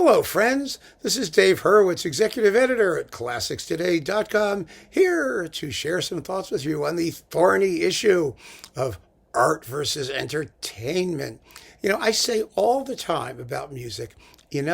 Hello, friends. This is Dave Hurwitz, Executive Editor at ClassicsToday.com, here to share some thoughts with you on the thorny issue of art versus entertainment. I say all the time about music,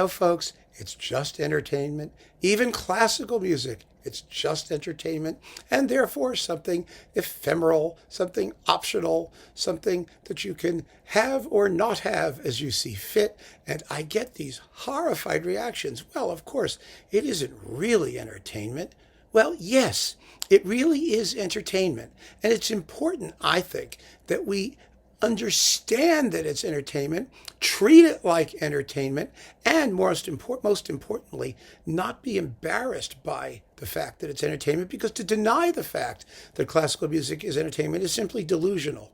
folks, it's just entertainment. Even classical music, it's just entertainment, and therefore something ephemeral, something optional, something that you can have or not have as you see fit. And I get these horrified reactions. Well, of course, it isn't really entertainment. Well, yes, it really is entertainment. And it's important, I think, that we understand that it's entertainment, treat it like entertainment, and most importantly, not be embarrassed by the fact that it's entertainment, because to deny the fact that classical music is entertainment is simply delusional.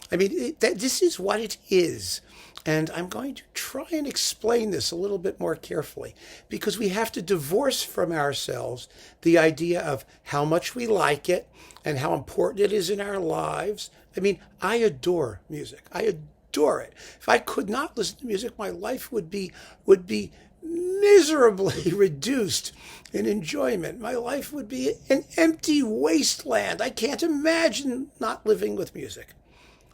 This is what it is. And I'm going to try and explain this a little bit more carefully, because we have to divorce from ourselves the idea of how much we like it and how important it is in our lives. I adore music. I adore it. If I could not listen to music, my life would be miserably reduced in enjoyment. My life would be an empty wasteland. I can't imagine not living with music.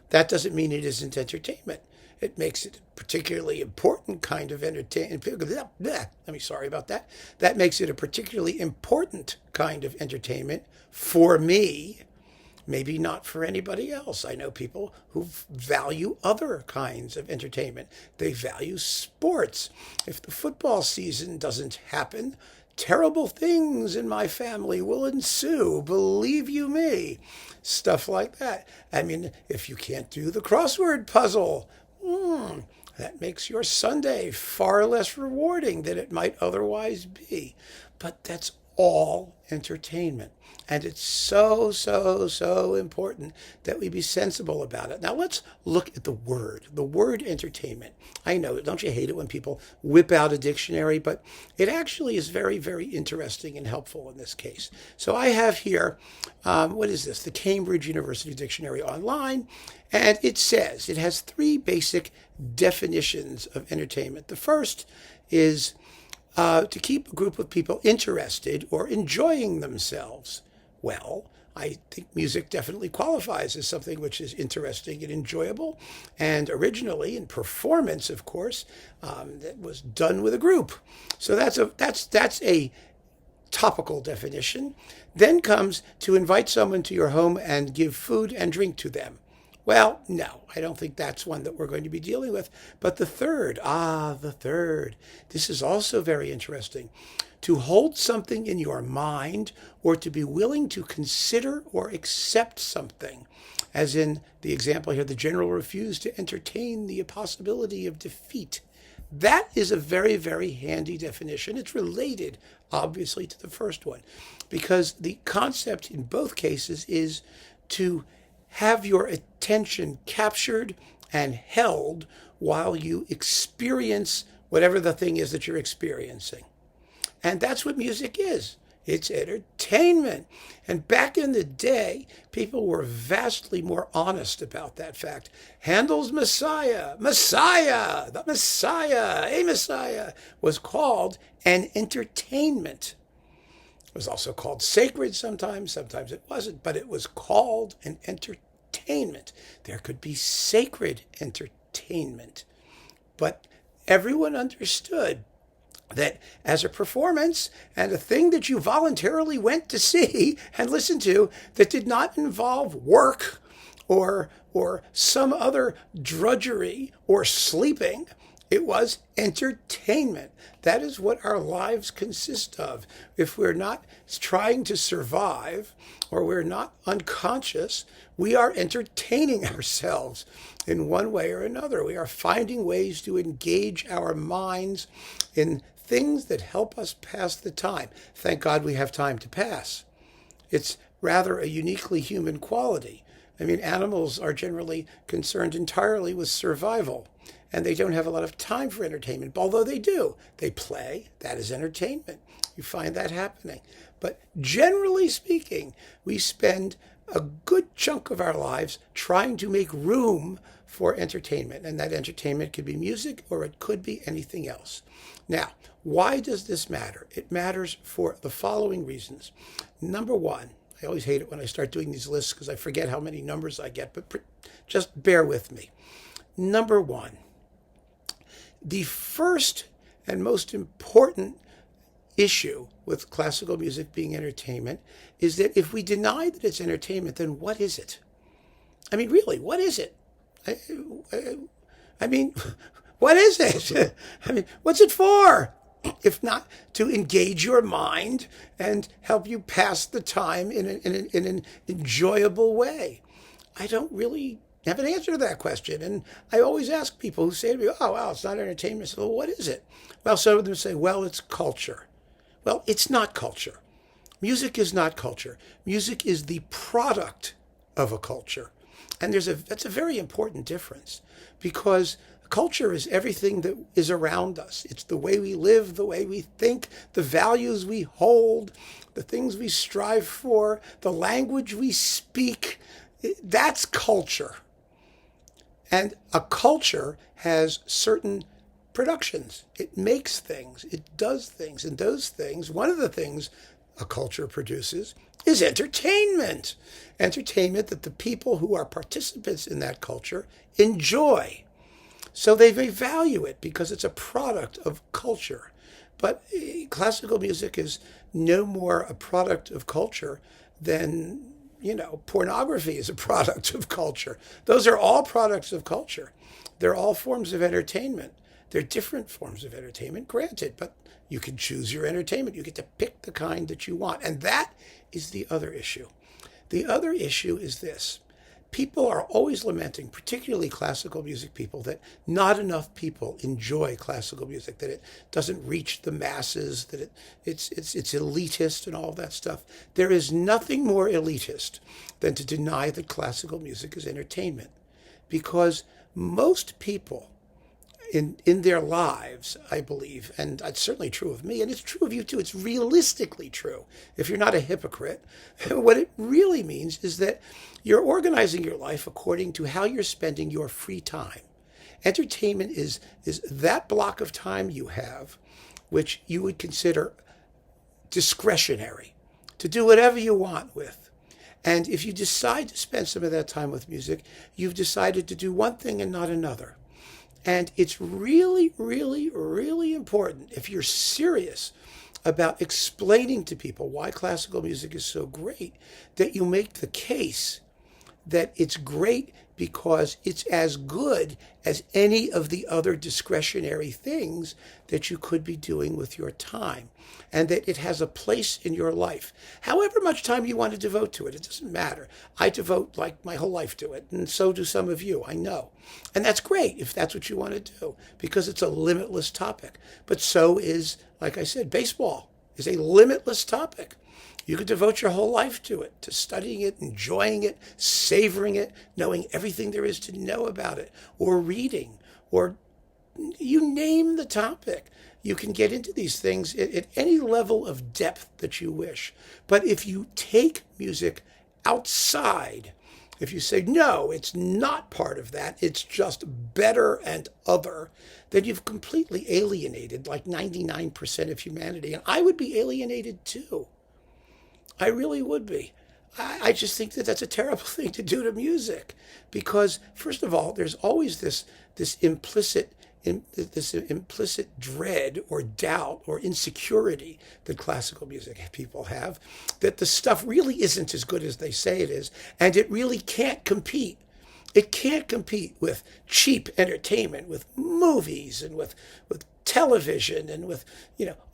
That doesn't mean it isn't entertainment. It makes it a particularly important kind of entertainment. Sorry about that. That makes it a particularly important kind of entertainment for me. Maybe not for anybody else. I know people who value other kinds of entertainment. They value sports. If the football season doesn't happen, terrible things in my family will ensue, believe you me. Stuff like that. If you can't do the crossword puzzle, that makes your Sunday far less rewarding than it might otherwise be. But that's all entertainment. And it's so important that we be sensible about it. Now let's look at the word entertainment. I know, don't you hate it when people whip out a dictionary? But it actually is very, very interesting and helpful in this case. So I have here, what is this? The Cambridge University Dictionary Online. And it says, it has three basic definitions of entertainment. The first is to keep a group of people interested or enjoying themselves. Well, I think music definitely qualifies as something which is interesting and enjoyable. And originally in performance, of course, that was done with a group. So that's a topical definition. Then comes to invite someone to your home and give food and drink to them. Well, no, I don't think that's one that we're going to be dealing with. But the third, this is also very interesting. To hold something in your mind or to be willing to consider or accept something. As in the example here, the general refused to entertain the possibility of defeat. That is a very, very handy definition. It's related, obviously, to the first one, because the concept in both cases is to have your attention captured and held while you experience whatever the thing is that you're experiencing. And that's what music is. It's entertainment. And back in the day, people were vastly more honest about that fact. Handel's Messiah, a Messiah, was called an entertainment. It was also called sacred sometimes it wasn't, but it was called an entertainment. There could be sacred entertainment. But everyone understood that as a performance and a thing that you voluntarily went to see and listen to that did not involve work or some other drudgery or sleeping, it was entertainment. That is what our lives consist of. If we're not trying to survive or we're not unconscious, we are entertaining ourselves in one way or another. We are finding ways to engage our minds in things that help us pass the time. Thank God we have time to pass. It's rather a uniquely human quality. Animals are generally concerned entirely with survival, and they don't have a lot of time for entertainment, although they do. They play. That is entertainment. You find that happening. But generally speaking, we spend a good chunk of our lives trying to make room for entertainment, and that entertainment could be music or it could be anything else. Now, why does this matter? It matters for the following reasons. Number one, I always hate it when I start doing these lists because I forget how many numbers I get, but just bear with me. Number one, the first and most important issue with classical music being entertainment is that if we deny that it's entertainment, then what is it? I mean, really, what is it? I mean, what is it? I mean, what's it for? If not to engage your mind and help you pass the time in an enjoyable way. I don't really have an answer to that question. And I always ask people who say to me, oh, well, it's not entertainment. So, well, what is it? Well, some of them say, well, it's culture. Well, it's not culture. Music is not culture. Music is the product of a culture. And that's a very important difference, because culture is everything that is around us. It's the way we live, the way we think, the values we hold, the things we strive for, the language we speak. That's culture. And a culture has certain productions. It makes things, it does things, and those things, one of the things a culture produces is entertainment. Entertainment that the people who are participants in that culture enjoy. So they value it because it's a product of culture. But classical music is no more a product of culture than, pornography is a product of culture. Those are all products of culture. They're all forms of entertainment. They're different forms of entertainment, granted, but you can choose your entertainment. You get to pick the kind that you want. And that is the other issue. The other issue is this. People are always lamenting, particularly classical music people, that not enough people enjoy classical music, that it doesn't reach the masses, that it's elitist and all that stuff. There is nothing more elitist than to deny that classical music is entertainment, because most people in their lives, I believe, and it's certainly true of me, and it's true of you too, it's realistically true, if you're not a hypocrite, what it really means is that you're organizing your life according to how you're spending your free time. Entertainment is that block of time you have, which you would consider discretionary, to do whatever you want with. And if you decide to spend some of that time with music, you've decided to do one thing and not another. And it's really, really, really important, if you're serious about explaining to people why classical music is so great, that you make the case that it's great because it's as good as any of the other discretionary things that you could be doing with your time, and that it has a place in your life. However much time you want to devote to it, it doesn't matter. I devote like my whole life to it, and so do some of you, I know. And that's great if that's what you want to do, because it's a limitless topic. But so is, like I said, baseball is a limitless topic. You could devote your whole life to it, to studying it, enjoying it, savoring it, knowing everything there is to know about it, or reading, or you name the topic. You can get into these things at any level of depth that you wish. But if you take music outside, if you say, no, it's not part of that, it's just better and other, then you've completely alienated like 99% of humanity. And I would be alienated too. I really would be. I just think that that's a terrible thing to do to music, because, first of all, there's always this implicit dread or doubt or insecurity that classical music people have, that the stuff really isn't as good as they say it is, and it really can't compete. It can't compete with cheap entertainment, with movies and with television and with,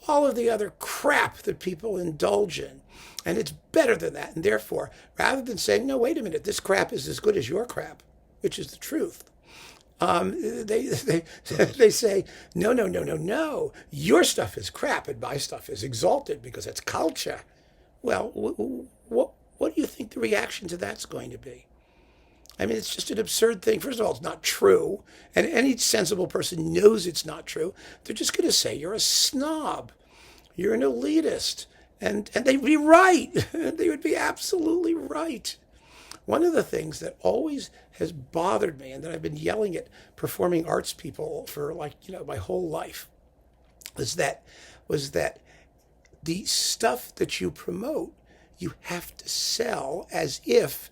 all of the other crap that people indulge in. And it's better than that. And therefore, rather than saying, no, wait a minute, this crap is as good as your crap, which is the truth, they say, no, your stuff is crap and my stuff is exalted because it's culture. Well, what do you think the reaction to that's going to be? I mean, it's just an absurd thing. First of all, it's not true. And any sensible person knows it's not true. They're just going to say you're a snob. You're an elitist. And they'd be right. They would be absolutely right. One of the things that always has bothered me and that I've been yelling at performing arts people for my whole life was that the stuff that you promote, you have to sell as if,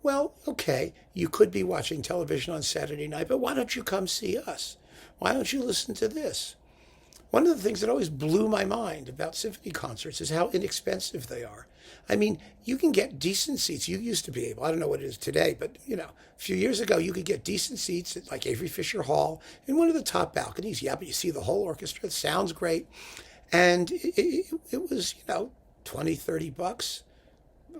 well, okay, you could be watching television on Saturday night, but why don't you come see us? Why don't you listen to this? One of the things that always blew my mind about symphony concerts is how inexpensive they are. I mean, you can get decent seats. You used to be able, I don't know what it is today, but a few years ago, you could get decent seats at like Avery Fisher Hall in one of the top balconies. Yeah, but you see the whole orchestra. It sounds great. And it was, $20, $30.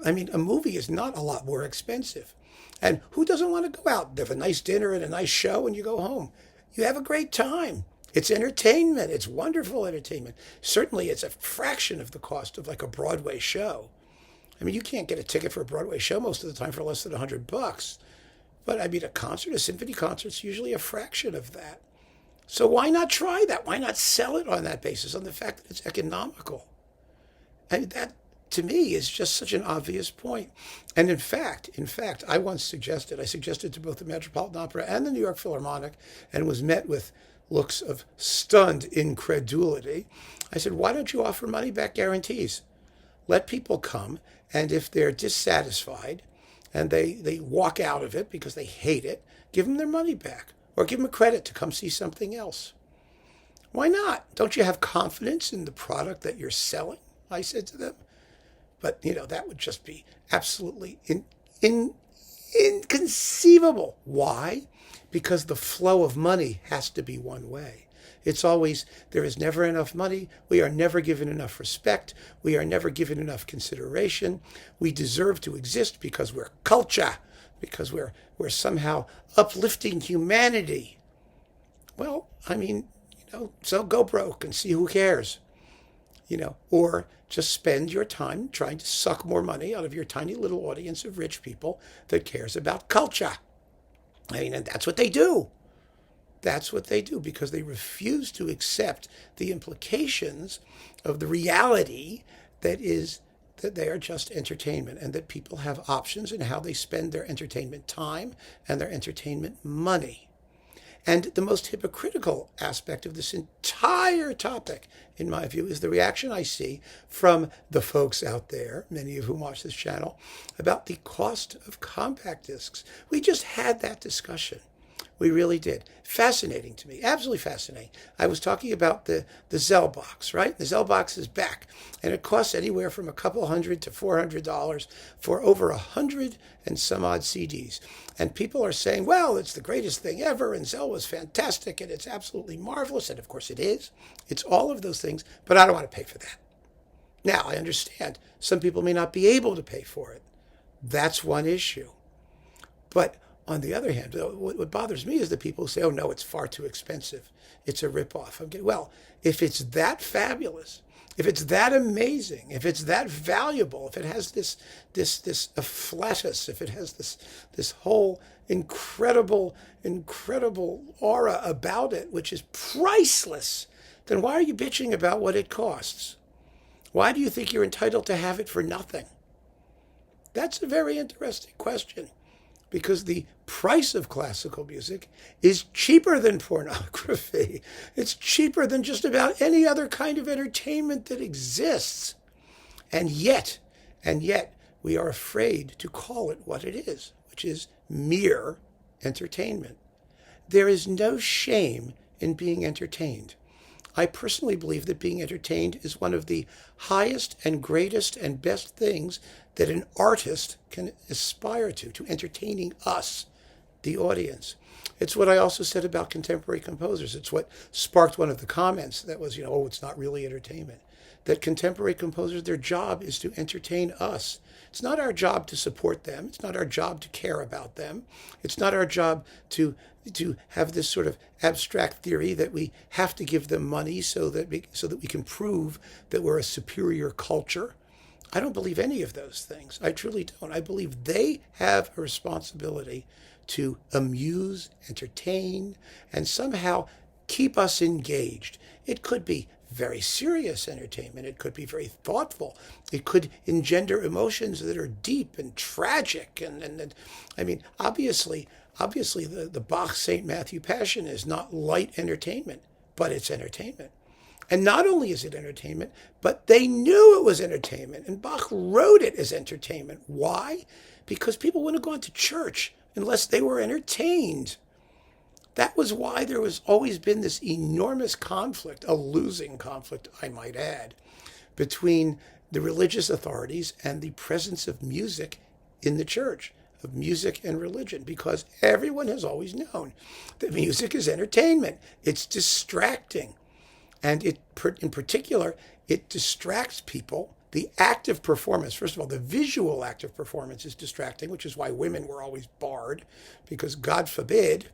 I mean, a movie is not a lot more expensive. And who doesn't want to go out, have a nice dinner and a nice show, and you go home? You have a great time. It's entertainment. It's wonderful entertainment. Certainly, it's a fraction of the cost of like a Broadway show. I mean, you can't get a ticket for a Broadway show most of the time for less than $100. But I mean, a symphony concert's usually a fraction of that. So why not try that? Why not sell it on that basis, on the fact that it's economical? I mean, that to me is just such an obvious point. And in fact, I suggested to both the Metropolitan Opera and the New York Philharmonic, and was met with looks of stunned incredulity. I said, why don't you offer money back guarantees? Let people come, and if they're dissatisfied and they walk out of it because they hate it, give them their money back or give them a credit to come see something else. Why not? Don't you have confidence in the product that you're selling? I said to them. But, that would just be absolutely inconceivable. Why? Because the flow of money has to be one way. It's always, there is never enough money. We are never given enough respect. We are never given enough consideration. We deserve to exist because we're culture, because we're somehow uplifting humanity. Well, I mean, so go broke and see who cares. Or just spend your time trying to suck more money out of your tiny little audience of rich people that cares about culture. I mean, and that's what they do. That's what they do because they refuse to accept the implications of the reality that is that they are just entertainment and that people have options in how they spend their entertainment time and their entertainment money. And the most hypocritical aspect of this entire topic, in my view, is the reaction I see from the folks out there, many of whom watch this channel, about the cost of compact discs. We just had that discussion. We really did. Fascinating to me. Absolutely fascinating. I was talking about the Zell box, right? The Zell box is back. And it costs anywhere from a couple $100 to $400 for over 100 and some odd CDs. And people are saying, well, it's the greatest thing ever, and Zell was fantastic, and it's absolutely marvelous. And of course it is. It's all of those things, but I don't want to pay for that. Now, I understand some people may not be able to pay for it. That's one issue. But on the other hand, what bothers me is the people who say, oh, no, it's far too expensive. It's a ripoff. Well, if it's that fabulous, if it's that amazing, if it's that valuable, if it has this afflatus, if it has this whole incredible aura about it, which is priceless, then why are you bitching about what it costs? Why do you think you're entitled to have it for nothing? That's a very interesting question. Because the price of classical music is cheaper than pornography. It's cheaper than just about any other kind of entertainment that exists. And yet, we are afraid to call it what it is, which is mere entertainment. There is no shame in being entertained. I personally believe that being entertained is one of the highest and greatest and best things that an artist can aspire to entertaining us, the audience. It's what I also said about contemporary composers. It's what sparked one of the comments that was, oh, it's not really entertainment. That contemporary composers, their job is to entertain us. It's not our job to support them. It's not our job to care about them. It's not our job to have this sort of abstract theory that we have to give them money so that we can prove that we're a superior culture. I don't believe any of those things. I truly don't. I believe they have a responsibility to amuse, entertain, and somehow keep us engaged. It could be very serious entertainment. It could be very thoughtful. It could engender emotions that are deep and tragic. And I mean, obviously, the Bach St. Matthew Passion is not light entertainment, but it's entertainment. And not only is it entertainment, but they knew it was entertainment. And Bach wrote it as entertainment. Why? Because people wouldn't have gone to church unless they were entertained. That was why there was always been this enormous conflict, a losing conflict, I might add, between the religious authorities and the presence of music in the church, of music and religion, because everyone has always known that music is entertainment. It's distracting. And in particular, it distracts people. The active performance, first of all, the visual active performance is distracting, which is why women were always barred, because God forbid,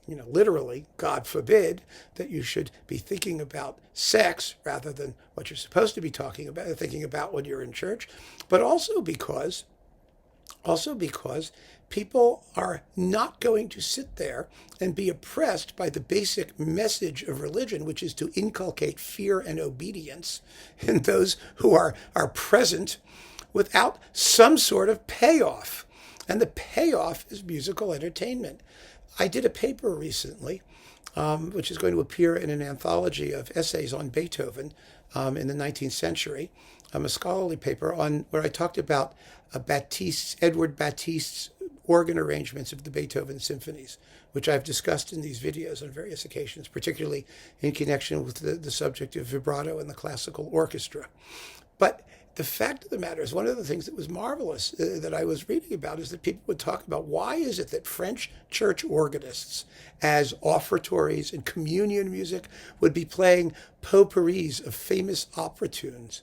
literally, God forbid, that you should be thinking about sex rather than what you're supposed to be thinking about when you're in church, but also because people are not going to sit there and be oppressed by the basic message of religion, which is to inculcate fear and obedience in those who are present, without some sort of payoff. And the payoff is musical entertainment. I did a paper recently, which is going to appear in an anthology of essays on Beethoven in the 19th century, a scholarly paper where I talked about Edward Baptiste's organ arrangements of the Beethoven symphonies, which I've discussed in these videos on various occasions, particularly in connection with the subject of vibrato and the classical orchestra. But the fact of the matter is, one of the things that was marvelous that I was reading about is that people would talk about why is it that French church organists, as offertories and communion music, would be playing potpourris of famous opera tunes.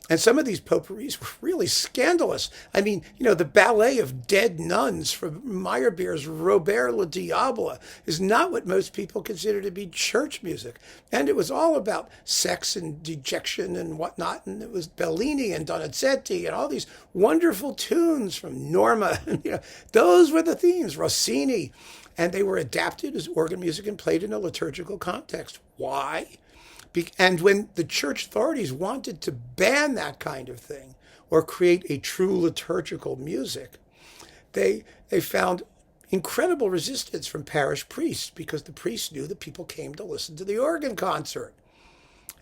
And some of these potpourris were really scandalous. I mean, the ballet of dead nuns from Meyerbeer's Robert le Diable is not what most people consider to be church music. And it was all about sex and dejection and whatnot. And it was Bellini and Donizetti and all these wonderful tunes from Norma. Those were the themes, Rossini. And they were adapted as organ music and played in a liturgical context. Why? And when the church authorities wanted to ban that kind of thing or create a true liturgical music, they found incredible resistance from parish priests, because the priests knew that people came to listen to the organ concert.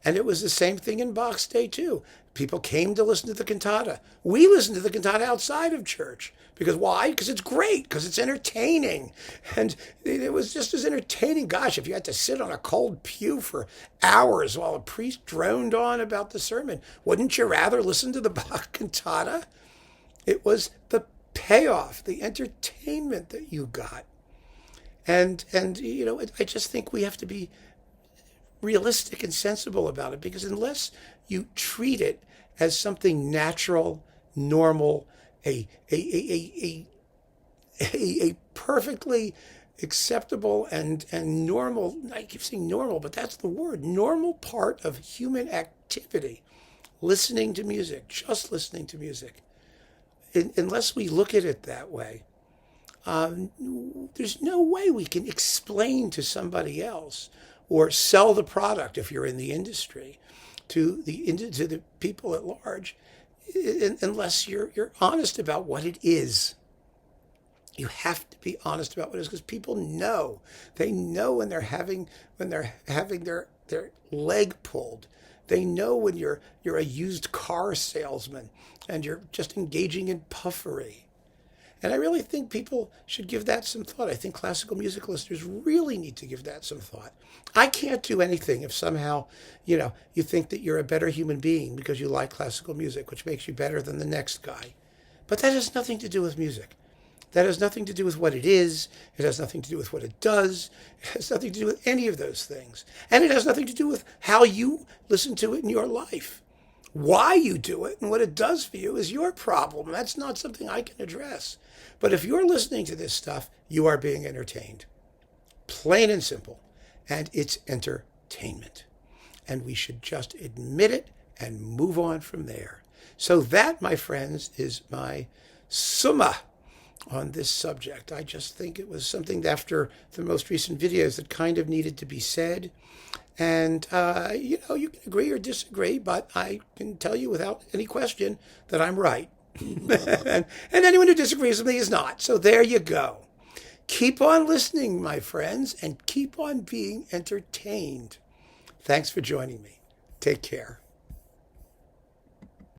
And it was the same thing in Bach's day, too. People came to listen to the cantata. We listened to the cantata outside of church. Because why? Because it's great, because it's entertaining. And it was just as entertaining. Gosh, if you had to sit on a cold pew for hours while a priest droned on about the sermon, wouldn't you rather listen to the Bach cantata? It was the payoff, the entertainment that you got. And I just think we have to be realistic and sensible about it, because unless you treat it as something natural, normal, a perfectly acceptable and normal, I keep saying normal, but that's the word, normal part of human activity, listening to music, just listening to music. Unless we look at it that way, there's no way we can explain to somebody else or sell the product, if you're in the industry, to the people at large, unless you're honest about what it is. You have to be honest about what it is, because people know. They know when they're having their leg pulled. They know when you're a used car salesman and you're just engaging in puffery. And I really think people should give that some thought. I think classical music listeners really need to give that some thought. I can't do anything if somehow, you think that you're a better human being because you like classical music, which makes you better than the next guy. But that has nothing to do with music. That has nothing to do with what it is. It has nothing to do with what it does. It has nothing to do with any of those things. And it has nothing to do with how you listen to it in your life. Why you do it and what it does for you is your problem. That's not something I can address. But if you're listening to this stuff, you are being entertained. Plain and simple. And it's entertainment. And we should just admit it and move on from there. So that, my friends, is my summa on this subject. I just think it was something after the most recent videos that kind of needed to be said. And, you can agree or disagree, but I can tell you without any question that I'm right. and anyone who disagrees with me is not. So there you go. Keep on listening, my friends, and keep on being entertained. Thanks for joining me. Take care.